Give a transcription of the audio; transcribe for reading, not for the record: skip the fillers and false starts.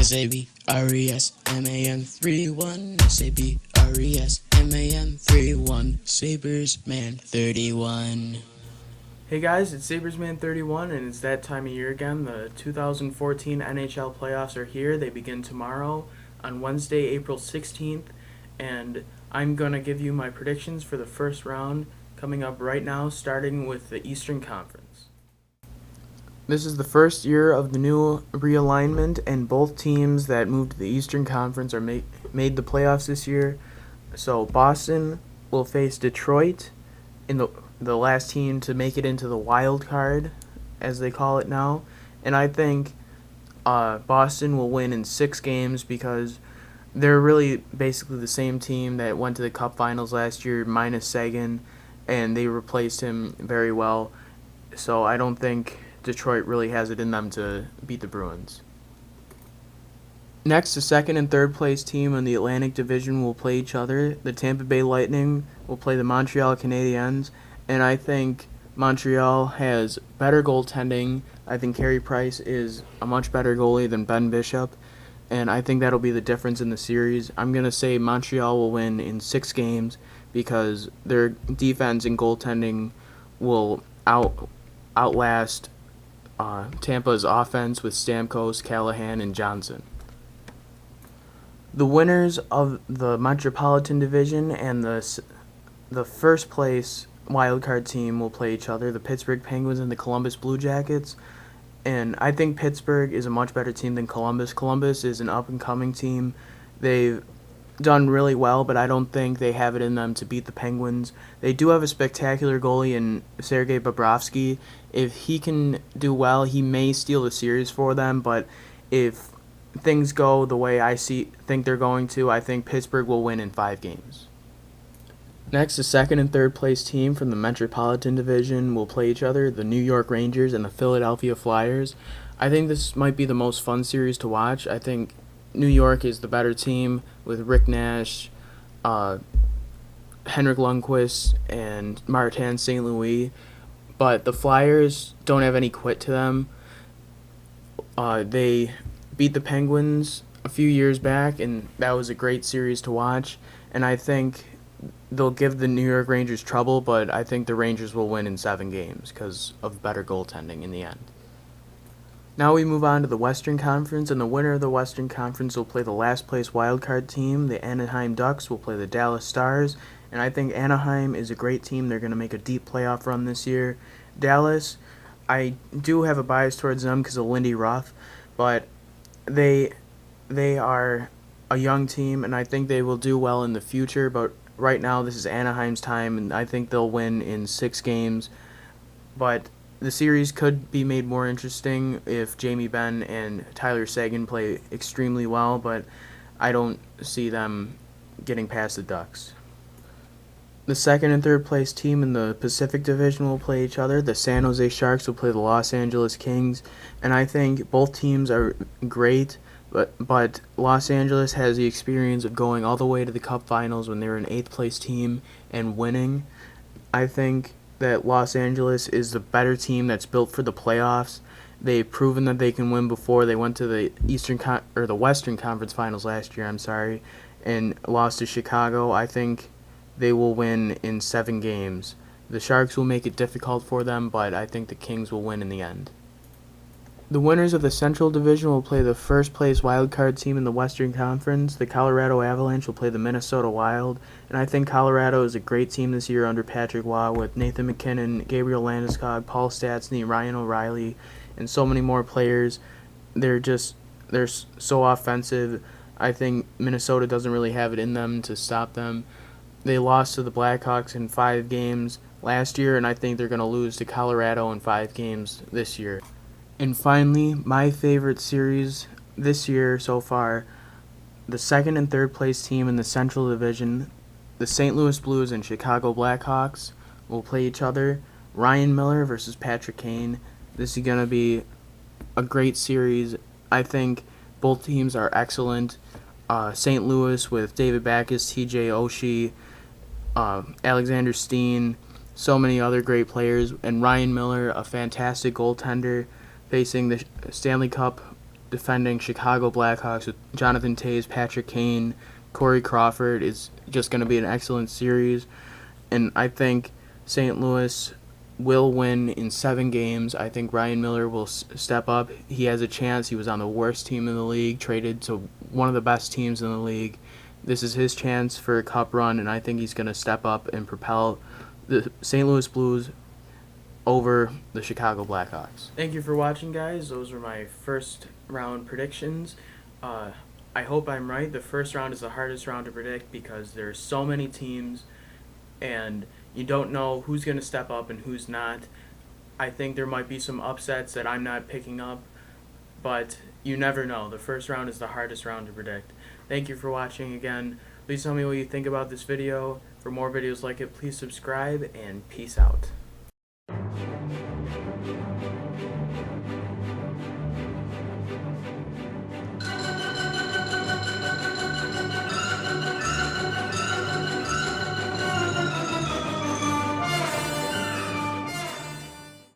SABRESMAN31, SABRESMAN31, Sabersman 31. Hey guys, it's Sabersman31, and it's that time of year again. The 2014 NHL playoffs are here. They begin tomorrow on Wednesday, April 16th, and I'm going to give you my predictions for the first round coming up right now, starting with the Eastern Conference. This is the first year of the new realignment, and both teams that moved to the Eastern Conference are made the playoffs this year. So Boston will face Detroit in the last team to make it into the wild card, as they call it now. And I think Boston will win in 6 games because they're really basically the same team that went to the Cup Finals last year, minus Sagan, and they replaced him very well. So I don't think Detroit really has it in them to beat the Bruins. Next, the second and third place team in the Atlantic Division will play each other. The Tampa Bay Lightning will play the Montreal Canadiens, and I think Montreal has better goaltending. I think Carey Price is a much better goalie than Ben Bishop, and I think that'll be the difference in the series. I'm going to say Montreal will win in 6 games because their defense and goaltending will outlast Tampa's offense with Stamkos, Callahan, and Johnson. The winners of the Metropolitan Division and the first place wildcard team will play each other, the Pittsburgh Penguins and the Columbus Blue Jackets. And I think Pittsburgh is a much better team than Columbus. Columbus is an up-and-coming team. They've done really well, but I don't think they have it in them to beat the Penguins. They do have a spectacular goalie in Sergei Bobrovsky. If he can do well, he may steal the series for them, but if things go the way I think they're going to, I think Pittsburgh will win in 5 games. Next, the second and third place team from the Metropolitan Division will play each other, the New York Rangers and the Philadelphia Flyers. I think this might be the most fun series to watch. I think New York is the better team with Rick Nash, Henrik Lundqvist, and Martin St. Louis, but the Flyers don't have any quit to them. They beat the Penguins a few years back, and that was a great series to watch, and I think they'll give the New York Rangers trouble, but I think the Rangers will win in 7 games because of better goaltending in the end. Now we move on to the Western Conference, and the winner of the Western Conference will play the last place wildcard team. The Anaheim Ducks will play the Dallas Stars, and I think Anaheim is a great team. They're going to make a deep playoff run this year. Dallas, I do have a bias towards them because of Lindy Ruff, but they are a young team, and I think they will do well in the future, but right now this is Anaheim's time, and I think they'll win in 6 games. But the series could be made more interesting if Jamie Benn and Tyler Seguin play extremely well, but I don't see them getting past the Ducks. The second and third place team in the Pacific Division will play each other. The San Jose Sharks will play the Los Angeles Kings, and I think both teams are great, but Los Angeles has the experience of going all the way to the Cup Finals when they were an 8th place team and winning. I think that Los Angeles is the better team that's built for the playoffs. They've proven that they can win before. They went to the the Western Conference Finals last year, and lost to Chicago. I think they will win in 7 games. The Sharks will make it difficult for them, but I think the Kings will win in the end. The winners of the Central Division will play the first place wildcard team in the Western Conference. The Colorado Avalanche will play the Minnesota Wild, and I think Colorado is a great team this year under Patrick Waugh with Nathan McKinnon, Gabriel Landeskog, Paul Stastny, Ryan O'Reilly, and so many more players. They're so offensive. I think Minnesota doesn't really have it in them to stop them. They lost to the Blackhawks in 5 games last year, and I think they're going to lose to Colorado in 5 games this year. And finally, my favorite series this year so far, the second and third place team in the Central Division, the St. Louis Blues and Chicago Blackhawks, will play each other. Ryan Miller versus Patrick Kane. This is going to be a great series. I think both teams are excellent. St. Louis with David Backes, TJ Oshie, Alexander Steen, so many other great players, and Ryan Miller, a fantastic goaltender, facing the Stanley Cup defending Chicago Blackhawks with Jonathan Toews, Patrick Kane, Corey Crawford is just going to be an excellent series. And I think St. Louis will win in 7 games. I think Ryan Miller will step up. He has a chance. He was on the worst team in the league, traded to one of the best teams in the league. This is his chance for a cup run, and I think he's going to step up and propel the St. Louis Blues over the Chicago Blackhawks. Thank you for watching, guys. Those were my first round predictions. I hope I'm right. The first round is the hardest round to predict because there's so many teams and you don't know who's going to step up and who's not. I think there might be some upsets that I'm not picking up, but you never know. The first round is the hardest round to predict. Thank you for watching again. Please tell me what you think about this video. For more videos like it, please subscribe, and peace out.